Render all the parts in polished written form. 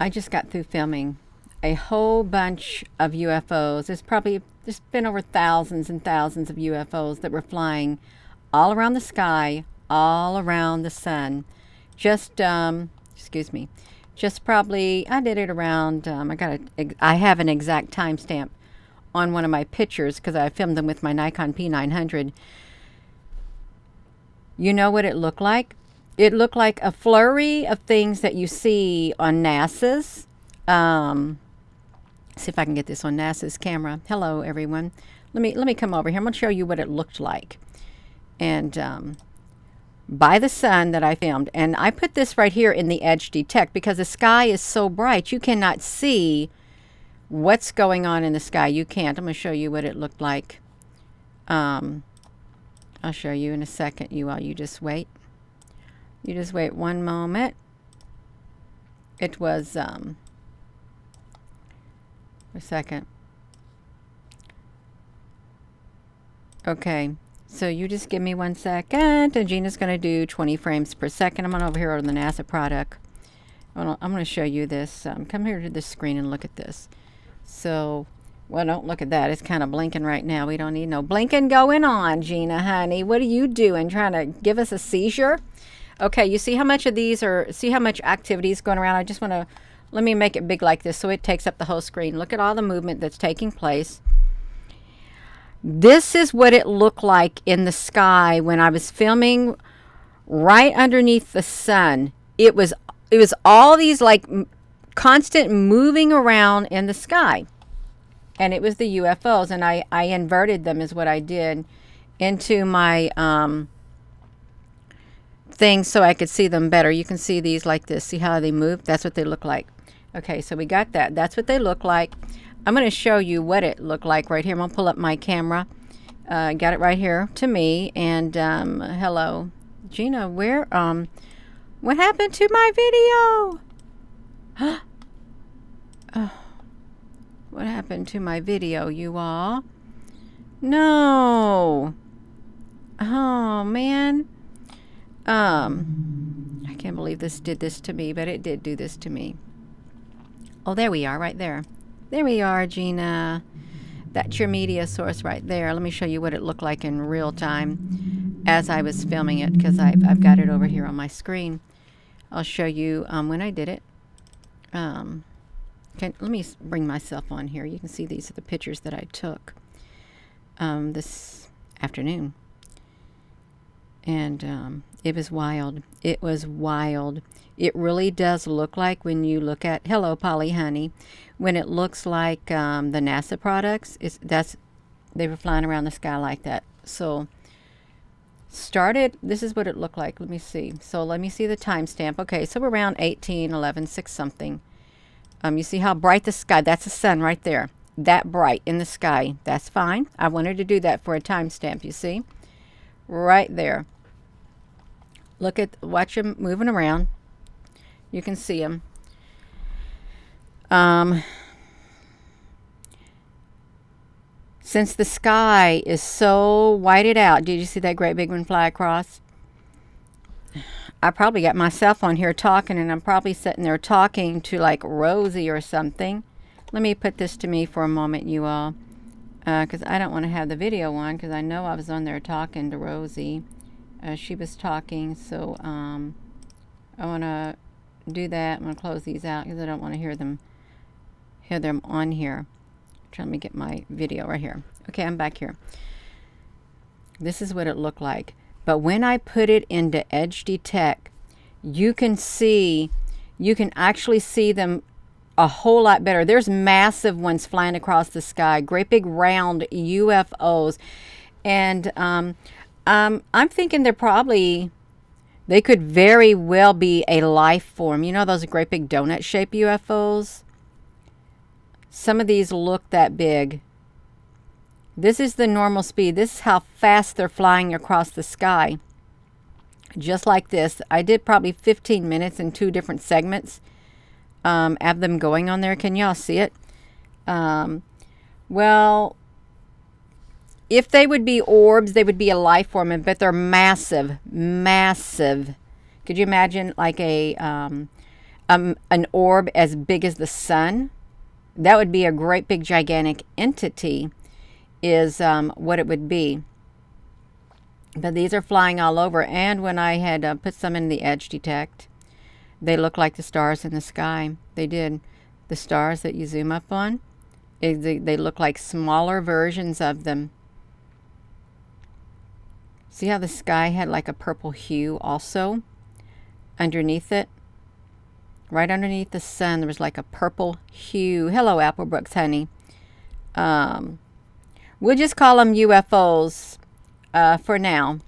I just got through filming a whole bunch of UFOs. There's been over thousands and thousands of UFOs that were flying all around the sky, all around the sun. Just, excuse me, just probably, I did it around, I have an exact timestamp on one of my pictures because I filmed them with my Nikon P900. You know what it looked like? It looked like a flurry of things that you see on NASA's. See if I can get this on NASA's camera. Hello, everyone. Let me come over here. I'm going to show you what it looked like. And by the sun that I filmed. And I put this right here in the edge detect because the sky is so bright you cannot see what's going on in the sky. You can't. I'm going to show you what it looked like. I'll show you in a second. You just wait. You just wait one moment. It was, a second. Okay, so you just give me 1 second, and Gina's going to do 20 frames per second. I'm on over here on the NASA product. I'm going to show you this. Come here to the screen and look at this. So, well, don't look at that. It's kind of blinking right now. We don't need no blinking going on, Gina, honey. What are you doing? Trying to give us a seizure? Okay, you see how much of these are, see how much activity is going around? I just want to, let me make it big like this so it takes up the whole screen. Look at all the movement that's taking place. This is what it looked like in the sky when I was filming right underneath the sun. It was all these like constant moving around in the sky. And it was the UFOs, and I inverted them is what I did into my thing so I could see them better. You can see these like this. See how they move? That's what they look like. Okay, so we got that. That's what they look like. I'm going to show you what it looked like right here. I'm going to pull up my camera. Got it right here to me. And hello, Gina. Where? What happened to my video? Oh, what happened to my video, you all? No. Oh man. I can't believe this did this to me, but it did do this to me. Oh, there we are, right there. There we are, Gina. That's your media source right there. Let me show you what it looked like in real time as I was filming it, because I've got it over here on my screen. I'll show you when I did it. Let me bring myself on here. You can see these are the pictures that I took this afternoon. And it was wild. It was wild. It really does look like when you look at, hello, Polly Honey, when it looks like the NASA products, they were flying around the sky like that. So this is what it looked like. Let me see. So let me see the timestamp. Okay, so we're around 1811, 6 something. You see how bright the sky, that's the sun right there. That bright in the sky. That's fine. I wanted to do that for a timestamp, you see? Right there. Watch them moving around. You can see them. Since the sky is so whited out, did you see that great big one fly across? I probably got myself on here talking, and I'm probably sitting there talking to like Rosie or something. Let me put this to me for a moment, you all, because I don't want to have the video on, because I know I was on there talking to Rosie. She was talking, so I want to do that. I'm going to close these out because I don't want to hear them on here. Let me get my video right here. Okay, I'm back here. This is what it looked like. But when I put it into Edge Detect, you can actually see them a whole lot better. There's massive ones flying across the sky, great big round UFOs. And I'm thinking they could very well be a life form. You know those great big donut shaped UFOs? Some of these look that big. This is the normal speed. This is how fast they're flying across the sky. Just like this. I did probably 15 minutes in 2 different segments of them going on there. Can y'all see it? Well, if they would be orbs, they would be a life form, but they're massive, massive. Could you imagine like a an orb as big as the sun. That would be a great big gigantic entity, is what it would be. But these are flying all over, and when I had put some in the edge detect, they look like the stars in the sky. They did. The stars that you zoom up on, they look like smaller versions of them. See how the sky had like a purple hue also underneath it? Right underneath the sun, there was like a purple hue. Hello, Applebrooks, honey. We'll just call them UFOs for now,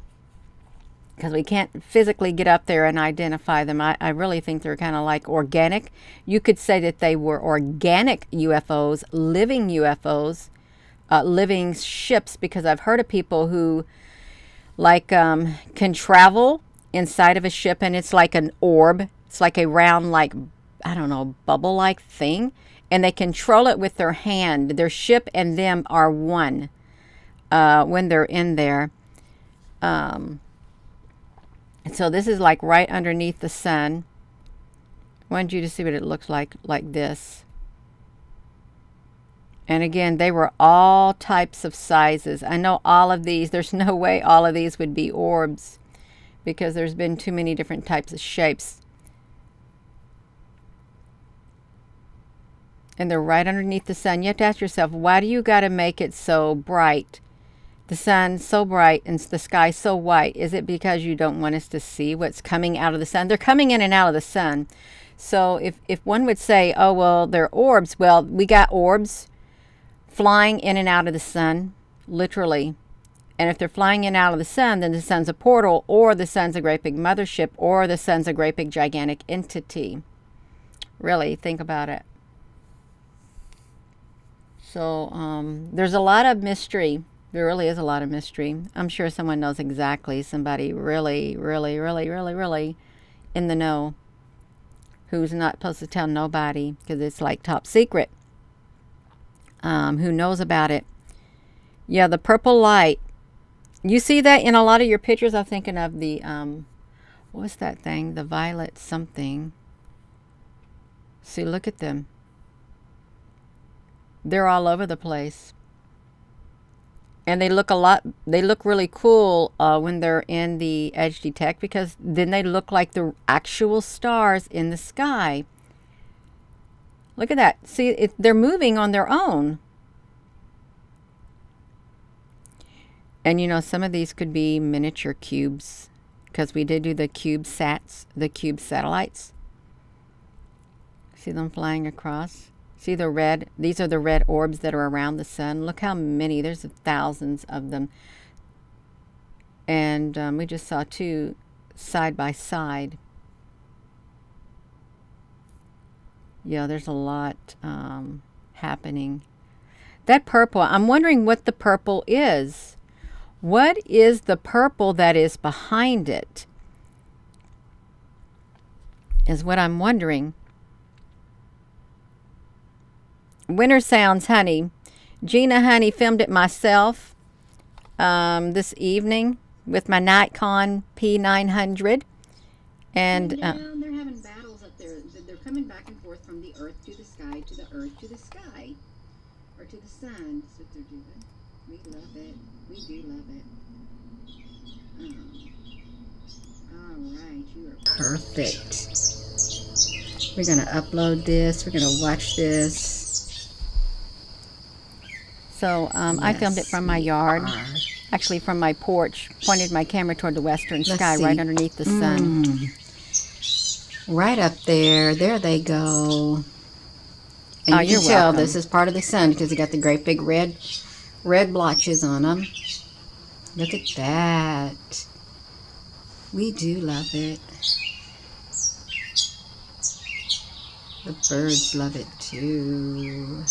because we can't physically get up there and identify them. I really think they're kind of like organic. You could say that they were organic UFOs, living UFOs, living ships, because I've heard of people who like can travel inside of a ship, and it's like an orb. It's like a round, like, I don't know, bubble-like thing. And they control it with their hand. Their ship and them are one when they're in there. So this is like right underneath the sun. I wanted you to see what it looks like this. And again, they were all types of sizes. I know all of these, there's no way all of these would be orbs, because there's been too many different types of shapes. And they're right underneath the sun. You have to ask yourself, why do you got to make it so bright? The sun so bright and the sky so white. Is it because you don't want us to see what's coming out of the sun? They're coming in and out of the sun. So if one would say, oh, well, they're orbs. Well, we got orbs flying in and out of the sun, literally. And if they're flying in and out of the sun, then the sun's a portal, or the sun's a great big mothership, or the sun's a great big gigantic entity. Really, think about it. So there's a lot of mystery. There really is a lot of mystery. I'm sure someone knows exactly, somebody really, really, really, really, really in the know, who's not supposed to tell nobody because it's like top secret, who knows about it. Yeah, the purple light. You see that in a lot of your pictures. I'm thinking of the, what was that thing? The violet something. See, look at them. They're all over the place. And they look really cool when they're in the edge detect, because then they look like the actual stars in the sky. Look at that. See, they're moving on their own. And you know, some of these could be miniature cubes, because we did do the cube satellites. See them flying across? See the red? These are the red orbs that are around the sun. Look how many. There's thousands of them. And we just saw two side by side. Yeah, there's a lot happening. That purple, I'm wondering what the purple is. What is the purple that is behind it? Is what I'm wondering. Winter Sounds, honey. Gina, honey, filmed it myself this evening with my Nikon P900. And they're having battles up there. They're coming back and forth from the earth to the sky, to the earth to the sky, or to the sun. That's what they're doing. We love it. We do love it. All right, you are perfect. We're going to upload this. We're going to watch this. so I filmed it from my yard. Actually, from my porch. Pointed my camera toward the western sky, right underneath the sun. Right up there. There they go. And you can tell welcome. this is part of the sun because they got the great big red blotches on them. Look at that. We do love it. The birds love it too.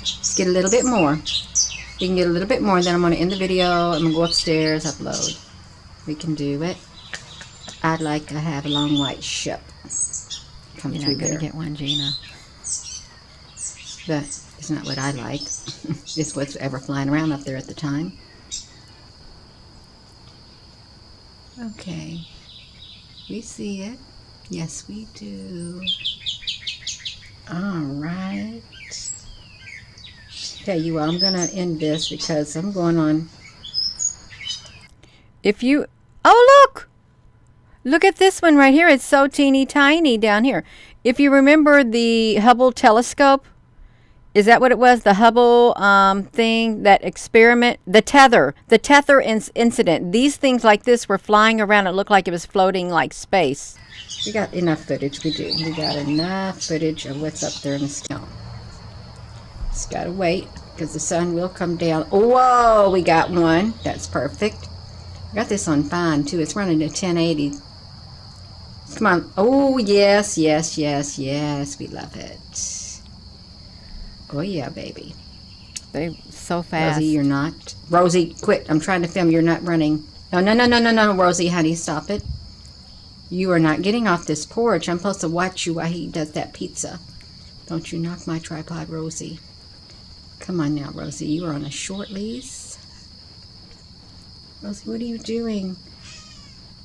Let's get a little bit more. We can get a little bit more, then I'm going to end the video. I'm going to go upstairs, upload. We can do it. I'd like to have a long white ship come through there. You're not going to get one, Gina. But It's not what I like. It's what's ever flying around up there at the time. Okay. We see it. Yes, we do. All right. Okay, you all, I'm going to end this because I'm going on. If you, oh look! Look at this one right here. It's so teeny tiny down here. If you remember the Hubble telescope, is that what it was? The Hubble thing, that experiment, the tether incident. These things like this were flying around. It looked like it was floating like space. We got enough footage. We do. We got enough footage of what's up there in the sky. Just gotta wait because the sun will come down. Whoa, we got one. That's perfect. I got this on fine too. It's running at 1080. Come on. Oh, yes, yes, yes, yes. We love it. Oh, yeah, baby. They're so fast. Rosie, you're not. Rosie, quit. I'm trying to film. You're not running. No, no, no, no, no, no, Rosie, honey, stop it. You are not getting off this porch. I'm supposed to watch you while he does that pizza. Don't you knock my tripod, Rosie. Come on now, Rosie. You are on a short lease. Rosie, what are you doing?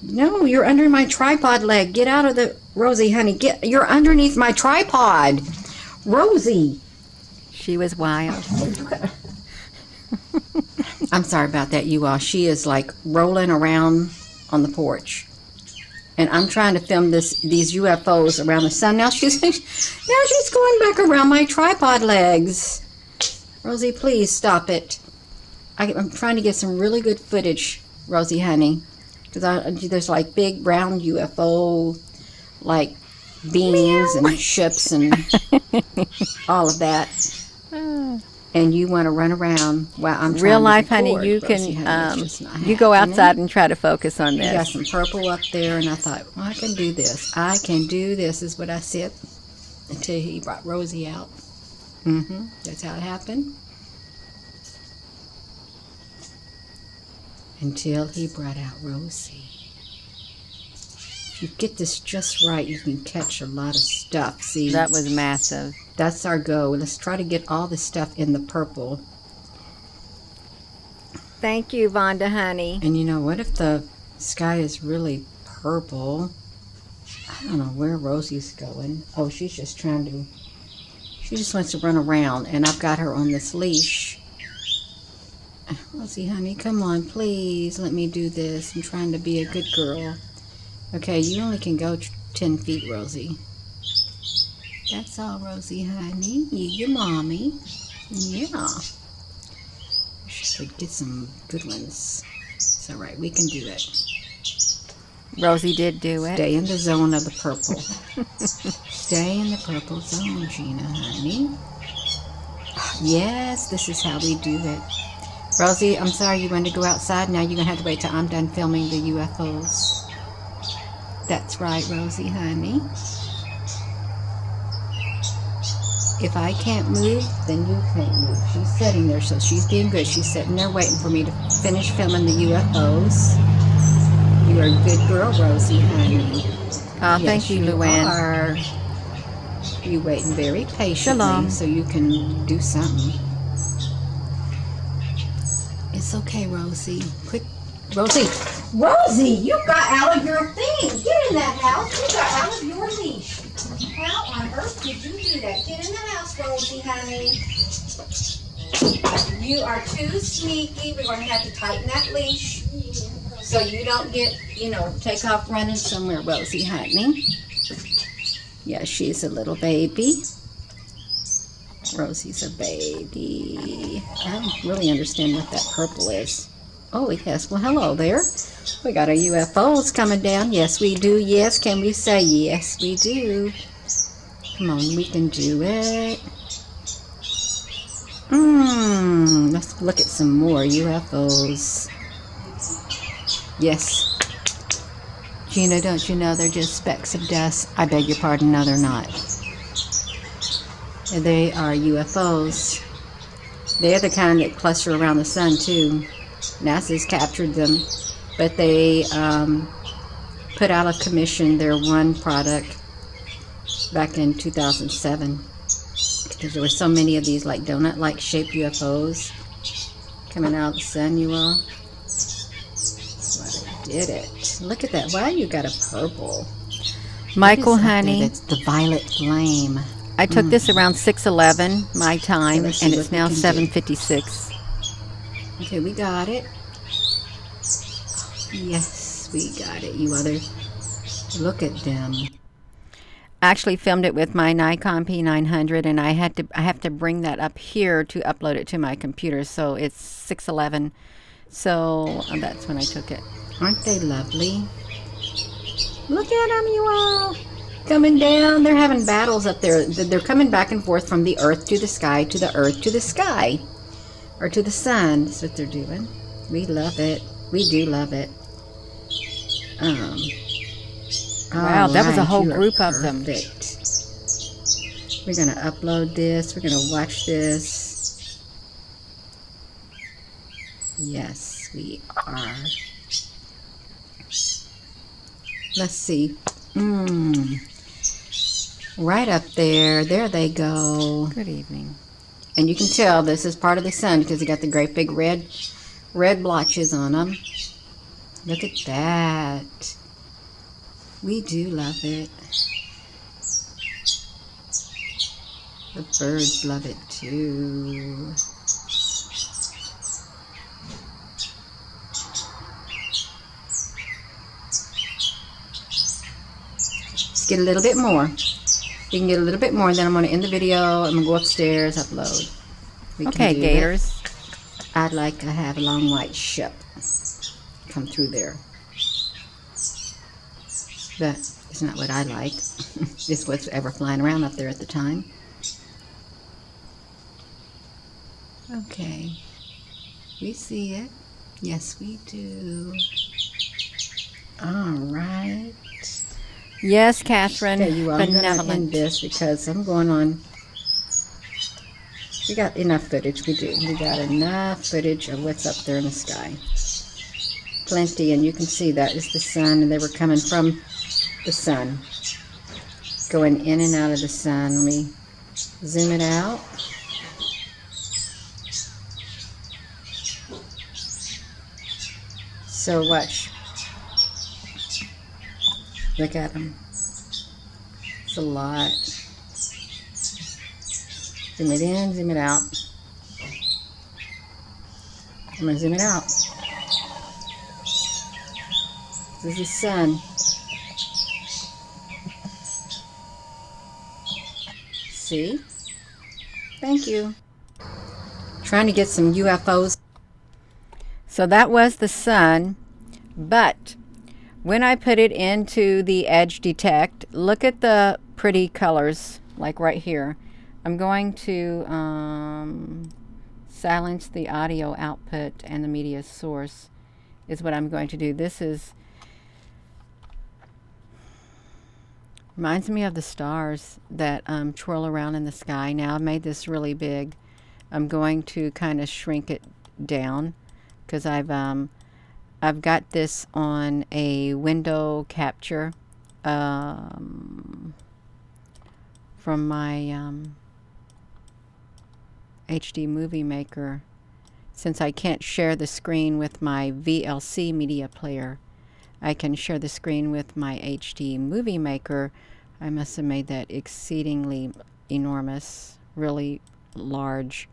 No, you're under my tripod leg. Get out of the... Rosie, honey, you're underneath my tripod. Rosie. She was wild. I'm sorry about that, you all. She is like rolling around on the porch. And I'm trying to film these UFOs around the sun. Now she's going back around my tripod legs. Rosie, please stop it. I'm trying to get some really good footage, Rosie, honey. Because there's like big round UFO, like beings and ships and all of that. And you want to run around while I'm trying real to life, record, honey. You Rosie, can honey, you go outside and try to focus on You got this. some purple up there, and I thought, well, I can do this. I can do this, is what I said until he brought Rosie out. That's how it happened. Until he brought out Rosie. If you get this just right, you can catch a lot of stuff. See, That was massive. that's our goal. Let's try to get all the stuff in the purple. Thank you, Vonda, honey. And you know, what if the sky is really purple? I don't know where Rosie's going. Oh, she's just trying to... She just wants to run around, and I've got her on this leash. Rosie, honey, come on, please. Let me do this. I'm trying to be a good girl. Okay, you only can go 10 feet, Rosie. That's all, Rosie, honey. You, your mommy. Yeah. Should get some good ones. It's all right. We can do it. Rosie did do it. Stay in the zone of the purple. Stay in the purple zone, Gina, honey. Yes, this is how we do it. Rosie, I'm sorry you wanted to go outside. Now you're going to have to wait till I'm done filming the UFOs. That's right, Rosie, honey. If I can't move, then you can't move. She's sitting there, so she's being good. She's sitting there waiting for me to finish filming the UFOs. You are a good girl, Rosie, honey. Oh, thank you, Luann. Are. You waiting very patiently Shalom. so you can do something. It's okay, Rosie. Quick, Rosie. Rosie, you got out of your thing. Get in that house. You got out of your leash. How on earth did you do that? Get in the house, Rosie, honey. You are too sneaky. We're going to have to tighten that leash so you don't get, take off running somewhere, Rosie, honey. Yeah, she's a little baby. Rosie's a baby. I don't really understand what that purple is. Oh, yes. Well, hello there. We got our UFOs coming down. Yes, we do. Yes, can we say yes, we do? Come on, we can do it. Let's look at some more UFOs. Yes. Gina, don't you know they're just specks of dust? I beg your pardon, no, they're not. They are UFOs. They're the kind that cluster around the sun, too. NASA's captured them, but they put out of commission their one product back in 2007. because there were so many of these like donut-like shaped UFOs coming out of the sun, you all. Well, they did it. Look at that. Wow, you got a purple. Michael, honey, that's the violet flame. I took this around 6:11 my time, let's see and what it's we now can do. 7:56. Okay, we got it. Yes, we got it. You other, look at them. I actually filmed it with my Nikon P900, and I have to bring that up here to upload it to my computer. So it's 6:11. So that's when I took it. Aren't they lovely? Look at them, you all. Coming down. They're having battles up there. They're coming back and forth from the earth to the sky, to the earth to the sky, or to the sun. That's what they're doing. We love it. We do love it. Wow, that was a whole group of them. We're going to upload this. We're going to watch this. Yes, we are. Let's see. Right up there. There they go. Good evening. And you can tell this is part of the sun because they got the great big red blotches on them. Look at that. We do love it. The birds love it too. Let's get a little bit more. We can get a little bit more, and then I'm going to end the video. I'm going to go upstairs, upload. Okay, Gators. I'd like to have a long white ship come through there. But it's not what I like. It's what's ever flying around up there at the time. Okay. We see it. Yes, we do. All right. Yes, Catherine. Okay, you all, I'm going to Benevolent. end this because I'm going on. We got enough footage. We do. We got enough footage of what's up there in the sky. Plenty, and you can see that is the sun, and they were coming from the sun, going in and out of the sun. Let me zoom it out. So watch. Look at them. It's a lot. Zoom it in, zoom it out. I'm going to zoom it out. This is the sun. See? Thank you. Trying to get some UFOs. So that was the sun, but when I put it into the edge detect, look at the pretty colors, like right here. I'm going to silence the audio output and the media source is what I'm going to do. This is reminds me of the stars that twirl around in the sky. Now I've made this really big. I'm going to kind of shrink it down because I've got this on a window capture from my HD movie maker. Since I can't share the screen with my VLC media player, I can share the screen with my HD movie maker. I must have made that exceedingly enormous, really large.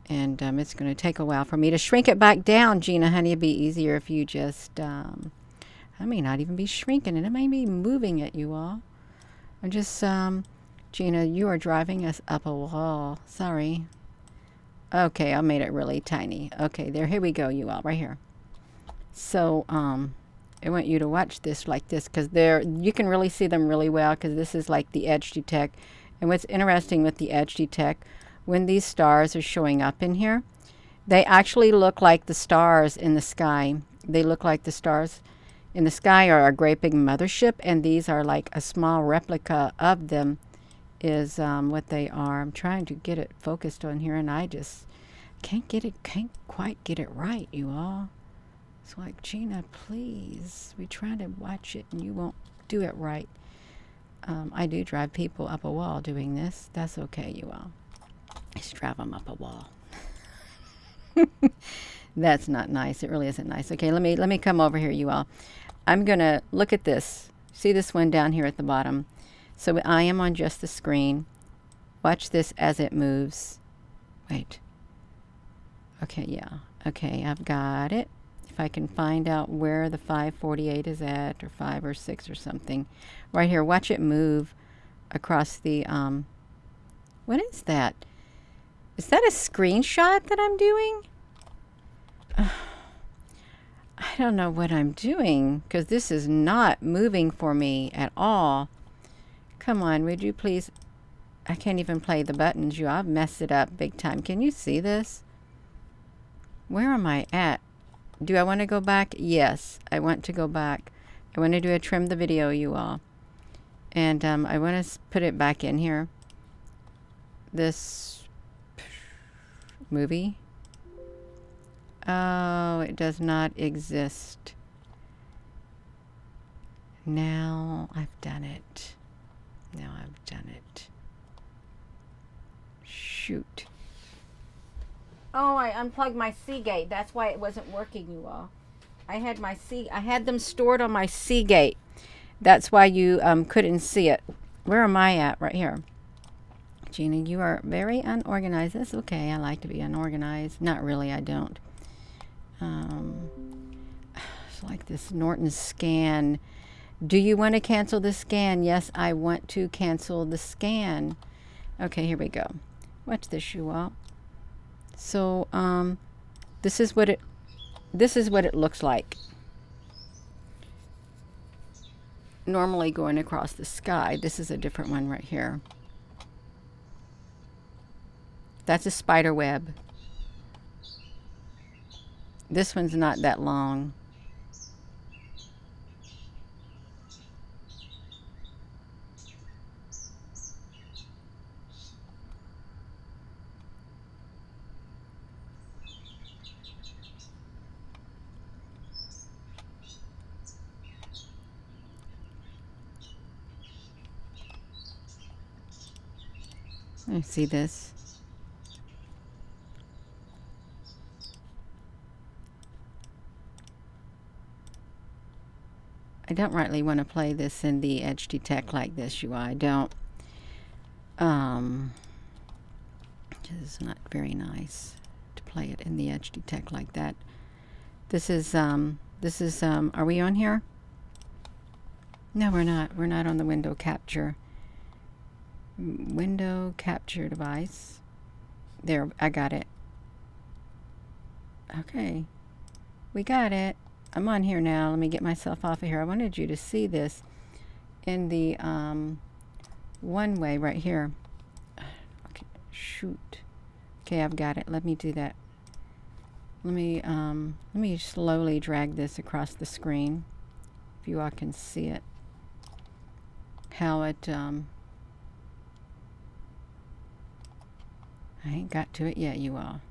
And it's going to take a while for me to shrink it back down, Gina, honey. It'd be easier if you just, I may not even be shrinking it. It may be moving it, you all. I'm just, Gina, you are driving us up a wall. Sorry. Okay, I made it really tiny. Okay, there, here we go, you all, right here. So, I want you to watch this like this because you can really see them really well because this is like the edge detect. And what's interesting with the edge detect, when these stars are showing up in here, they actually look like the stars in the sky. They look like the stars in the sky are a great big mothership, and these are like a small replica of them is what they are. I'm trying to get it focused on here, and I just can't quite get it right, you all. It's like, Gina, please. We try to watch it, and you won't do it right. I do drive people up a wall doing this. That's okay, you all. Just drive them up a wall. That's not nice. It really isn't nice. Okay, let me come over here, you all. I'm gonna look at this. See this one down here at the bottom? So I am on just the screen. Watch this as it moves. Wait. Okay, yeah. Okay, I've got it. If I can find out where the 548 is at, or 5 or 6 or something. Right here, watch it move across the, what is that? Is that a screenshot that I'm doing? I don't know what I'm doing, because this is not moving for me at all. Come on, would you please? I can't even play the buttons, you. I've messed it up big time. Can you see this? Where am I at? Do I want to go back? Yes, I want to go back. I want to do a trim the video, you all. And I want to put it back in here. This movie. Oh, it does not exist. Now I've done it. Now I've done it. Shoot. Oh, I unplugged my Seagate. That's why it wasn't working, you all. I had them stored on my Seagate. That's why you couldn't see it. Where am I at? Right here. Gina, you are very unorganized. That's okay. I like to be unorganized. Not really, I don't. It's like this Norton scan. Do you want to cancel the scan? Yes, I want to cancel the scan. Okay, here we go. Watch this, you all. So, this is what it looks like. Normally going across the sky. This is a different one right here. That's a spider web. This one's not that long. I see this. I don't rightly want to play this in the edge detect like this, you. I don't. It's not very nice to play it in the edge detect like that. This is are we on here? No, we're not. We're not on the window capture. Window capture device. There, I got it. Okay. We got it. I'm on here now. Let me get myself off of here. I wanted you to see this in the one way right here. Okay, shoot. Okay, I've got it. Let me do that. Let me slowly drag this across the screen. If you all can see it. How it I ain't got to it yet, you all.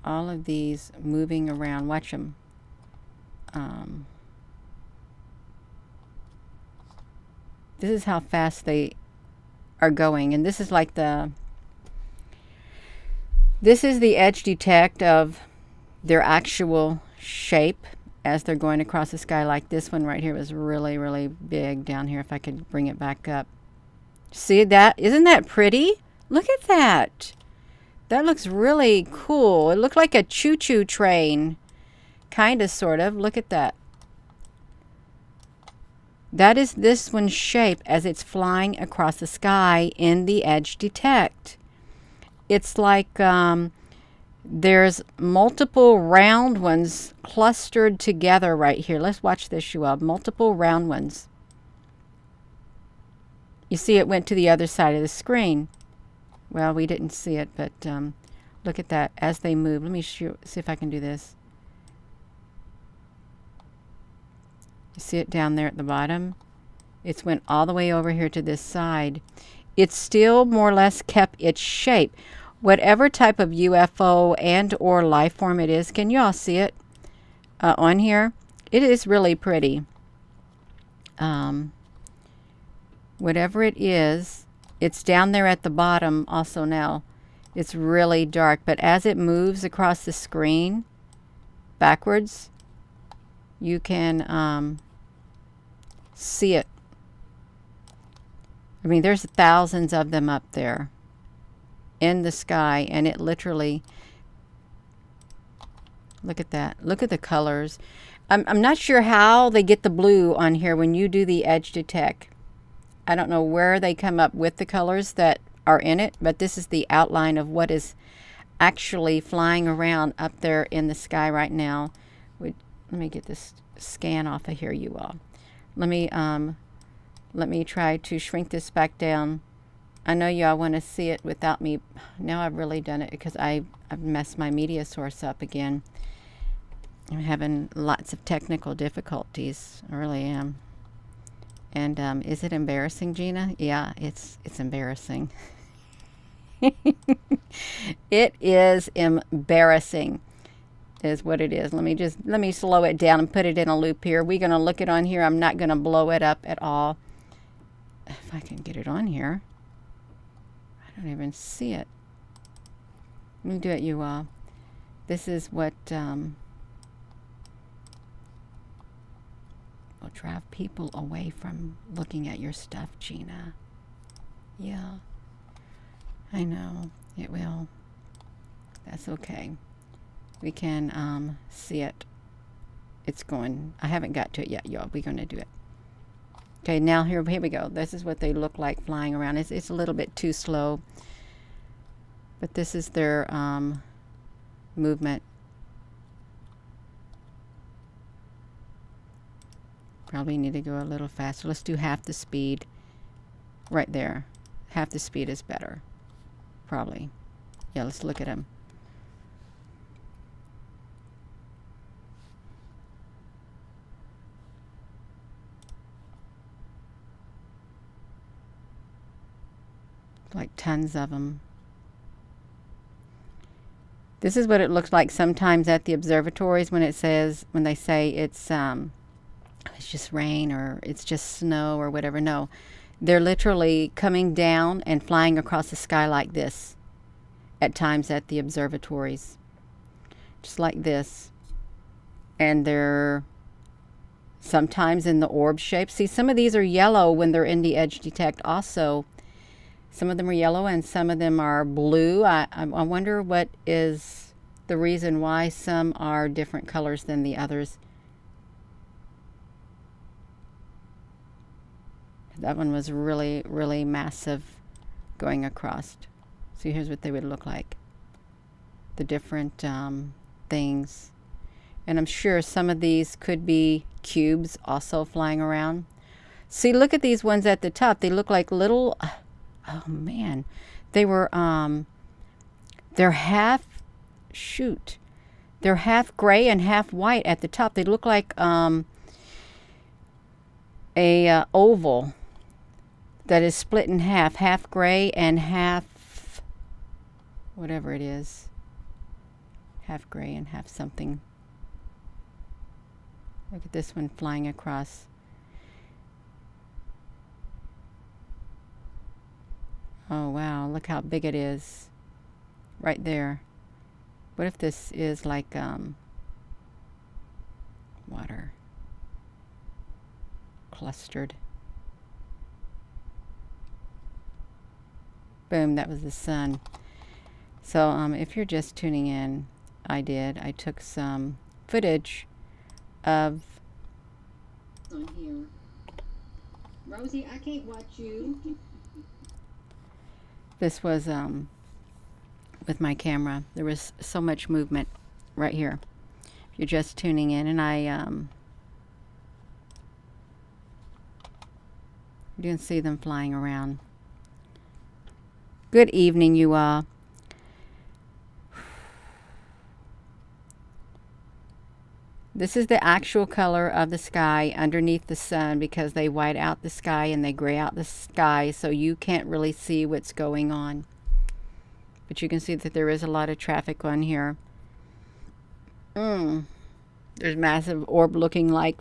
All of these moving around. Watch them. This is how fast they are going. And this is like this is the edge detect of their actual shape as they're going across the sky. Like this one right here was really, really big down here. If I could bring it back up. See that? Isn't that pretty? Look at that. That looks really cool. It looked like a choo-choo train. Kind of, sort of. Look at that. That is this one's shape as it's flying across the sky in the edge detect. It's like there's multiple round ones clustered together right here. Let's watch this, you all. Multiple round ones. You see it went to the other side of the screen. Well, we didn't see it, but look at that as they move. Let me see if I can do this. You see it down there at the bottom? It's went all the way over here to this side. It still more or less kept its shape. Whatever type of UFO and or life form it is, can you all see it on here? It is really pretty. Whatever it is, it's down there at the bottom also now. It's really dark, but as it moves across the screen backwards, you can see it. I mean, there's thousands of them up there in the sky, and it literally, look at that. Look at the colors. I'm not sure how they get the blue on here when you do the edge detect. I don't know where they come up with the colors that are in it, but this is the outline of what is actually flying around up there in the sky right now. Let me get this scan off of here, you all. Let me try to shrink this back down. I know y'all want to see it without me. Now I've really done it because I've messed my media source up again. I'm having lots of technical difficulties. I really am. And is it embarrassing, Gina? Yeah, it's embarrassing. It is embarrassing, is what it is. Let me slow it down and put it in a loop here. We're gonna look it on here. I'm not gonna blow it up at all. If I can get it on here. I don't even see it. Let me do it, you all. This is what will drive people away from looking at your stuff, Gina. Yeah, I know it will. That's okay. We can see it. It's going. I haven't got to it yet, y'all. We're going to do it. Okay, now here we go. This is what they look like flying around. It's a little bit too slow, but this is their movement. Probably need to go a little faster. Let's do half the speed right there. Half the speed is better. Probably. Yeah, let's look at them. Like tons of them. This is what it looks like sometimes at the observatories when they say it's just rain or it's just snow or whatever. No, they're literally coming down and flying across the sky like this at times at the observatories, just like this. And they're sometimes in the orb shape. See, some of these are yellow when they're in the edge detect also. Some of them are yellow and some of them are blue. I wonder what is the reason why some are different colors than the others. That one was really, really massive going across. So here's what they would look like. The different things. And I'm sure some of these could be cubes also flying around. See, look at these ones at the top. They look like little... Oh man, they were they're half gray and half white at the top. They look like a oval that is split in half gray and half whatever it is, half gray and half something. Look at this one flying across. Oh wow, look how big it is right there. What if this is like water clustered? Boom, that was the sun. So if you're just tuning in, I took some footage of on here. Rosie, I can't watch you. This was with my camera. There was so much movement right here. If you're just tuning in, and you didn't see them flying around. Good evening, you all. This is the actual color of the sky underneath the sun because they white out the sky and they gray out the sky, so you can't really see what's going on. But you can see that there is a lot of traffic on here. There's massive orb looking like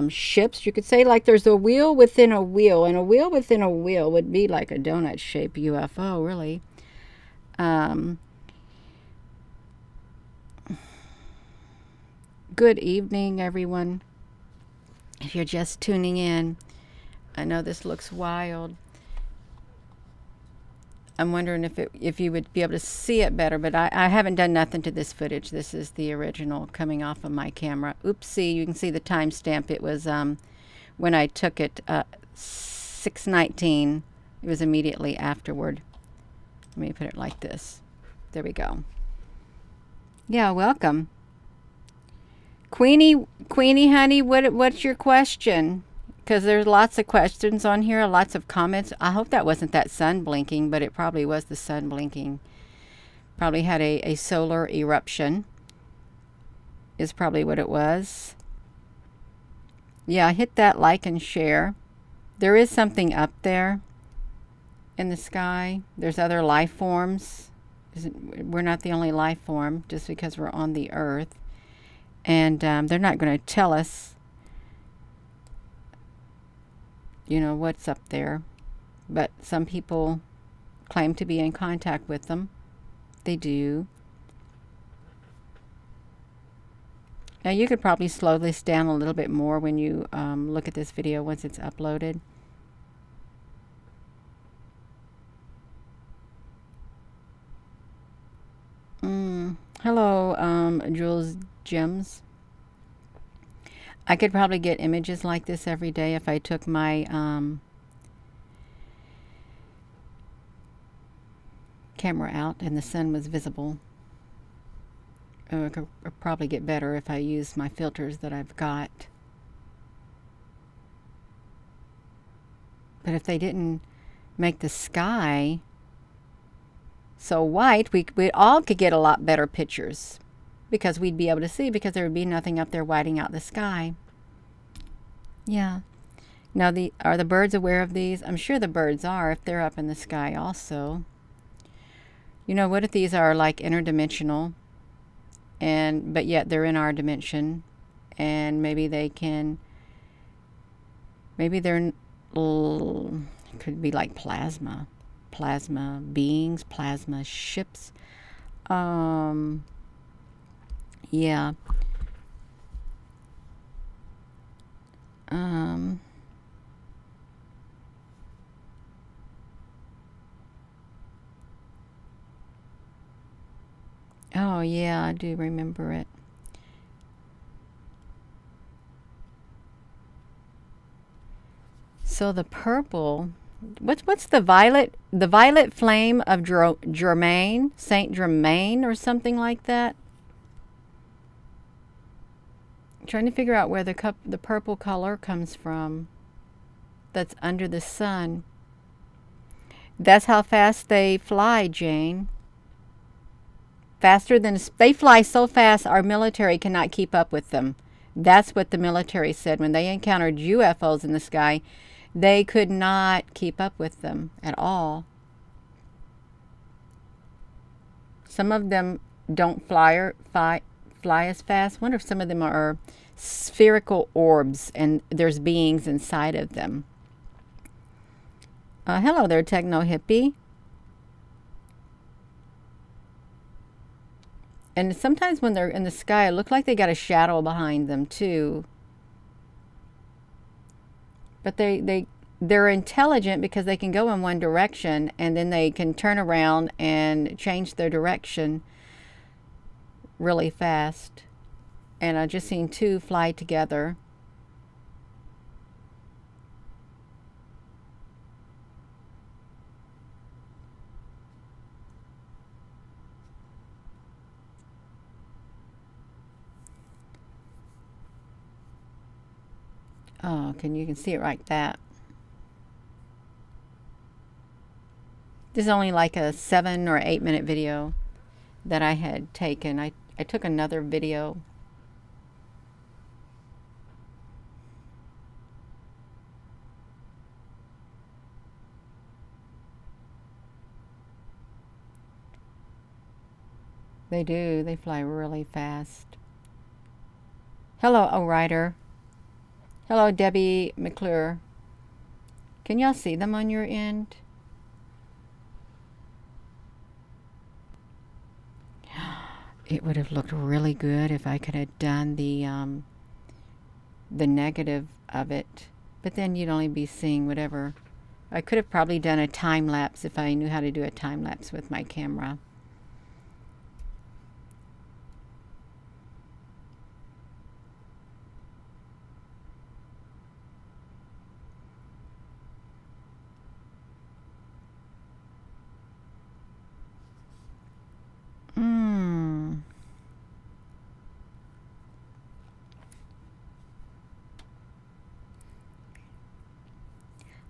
ships. You could say like there's a wheel within a wheel, and a wheel within a wheel would be like a donut-shaped UFO, really. Good evening, everyone. If you're just tuning in, I know this looks wild. I'm wondering if you would be able to see it better, but I haven't done nothing to this footage. This is the original coming off of my camera. Oopsie, you can see the timestamp. It was when I took it, 6:19. It was immediately afterward. Let me put it like this. There we go. Yeah, welcome. Queenie, honey, what's your question? Because there's lots of questions on here, lots of comments. I hope that wasn't that sun blinking, but it probably was the sun blinking. Probably had a solar eruption is probably what it was. Yeah, hit that like and share. There is something up there in the sky. There's other life forms. We're not the only life form just because we're on the earth. And they're not going to tell us, you know, what's up there. But some people claim to be in contact with them. They do. Now you could probably slow this down a little bit more when you look at this video once it's uploaded. Hello, Jules Gems. I could probably get images like this every day if I took my camera out and the sun was visible. I could probably get better if I use my filters that I've got. But if they didn't make the sky so white, we all could get a lot better pictures. Because we'd be able to see, because there would be nothing up there whiting out the sky. Yeah. Now, are the birds aware of these? I'm sure the birds are if they're up in the sky also. You know, what if these are like interdimensional, but yet they're in our dimension, and maybe they can, maybe they're, could be like plasma beings, plasma ships. Yeah. Oh, yeah, I do remember it. So the purple, what's the violet? The violet flame of Germain, Saint Germain, or something like that. I'm trying to figure out where the purple color comes from. That's under the sun. That's how fast they fly, Jane. Faster than they fly so fast our military cannot keep up with them. That's what the military said when they encountered UFOs in the sky. They could not keep up with them at all. Some of them don't fly as fast. I wonder if some of them are spherical orbs and there's beings inside of them. Hello there, Techno Hippie. And sometimes when they're in the sky, it looks like they got a shadow behind them too. But they're intelligent because they can go in one direction and then they can turn around and change their direction really fast. And I've just seen two fly together. Oh, you can see it like that. This is only like a 7 or 8 minute video that I had taken. I took another video. They do. They fly really fast. Hello, O Rider. Hello, Debbie McClure. Can y'all see them on your end? It would have looked really good if I could have done the negative of it, but then you'd only be seeing whatever. I could have probably done a time lapse if I knew how to do a time lapse with my camera.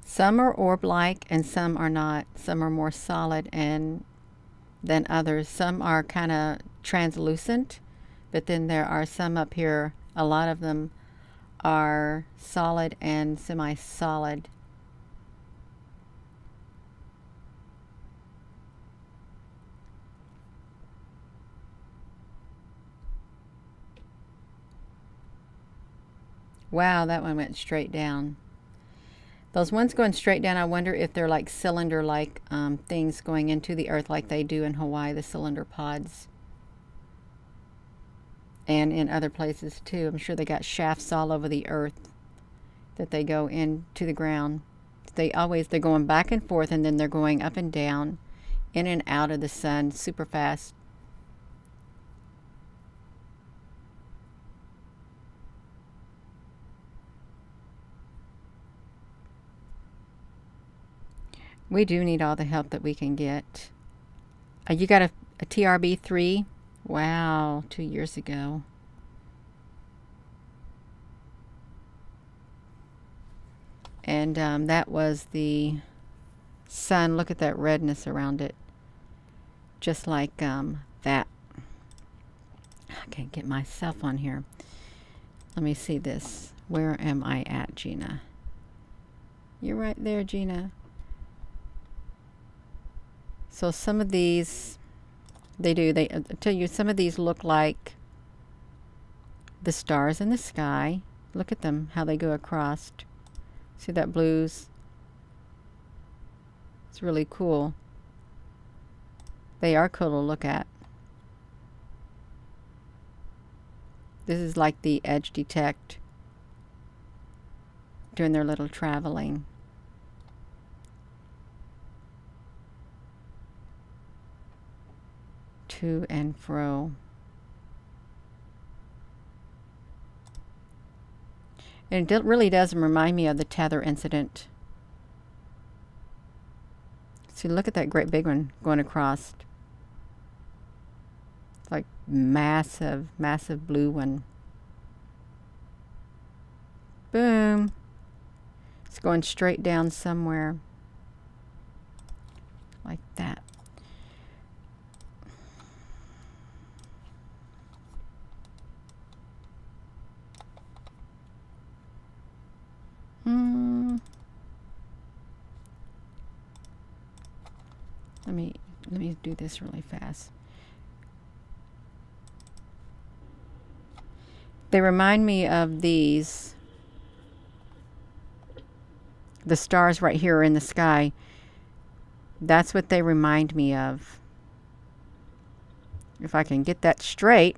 Some are orb-like and some are not. Some are more solid and than others. Some are kind of translucent, but then there are some up here. A lot of them are solid and semi-solid. Wow, that one went straight down. Those ones going straight down, I wonder if they're like cylinder-like things going into the earth like they do in Hawaii, the cylinder pods. And in other places too. I'm sure they got shafts all over the earth that they go into the ground. They're going back and forth, and then they're going up and down, in and out of the sun super fast. We do need all the help that we can get. You got a TRB-3? Wow, 2 years ago. And that was the sun. Look at that redness around it. Just like that. I can't get myself on here. Let me see this. Where am I at, Gina? You're right there, Gina. So some of these, I tell you, some of these look like the stars in the sky. Look at them, how they go across. See that blues? It's really cool. They are cool to look at. This is like the edge detect doing their little traveling. To and fro. And it really does remind me of the tether incident. See, look at that great big one going across. It's like massive, massive blue one. Boom. It's going straight down somewhere. Like that. Let me do this really fast. They remind me of these. The stars right here in the sky. That's what they remind me of. If I can get that straight.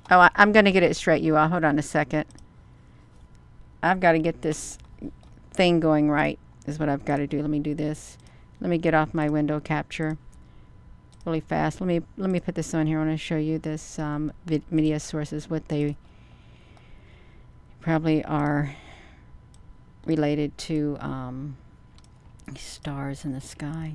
Oh, I'm going to get it straight, you all. Hold on a second. I've got to get this thing going right, is what I've got to do. Let me do this. Let me get off my window capture really fast. Let me put this on here. I want to show you this media sources, what they probably are related to stars in the sky.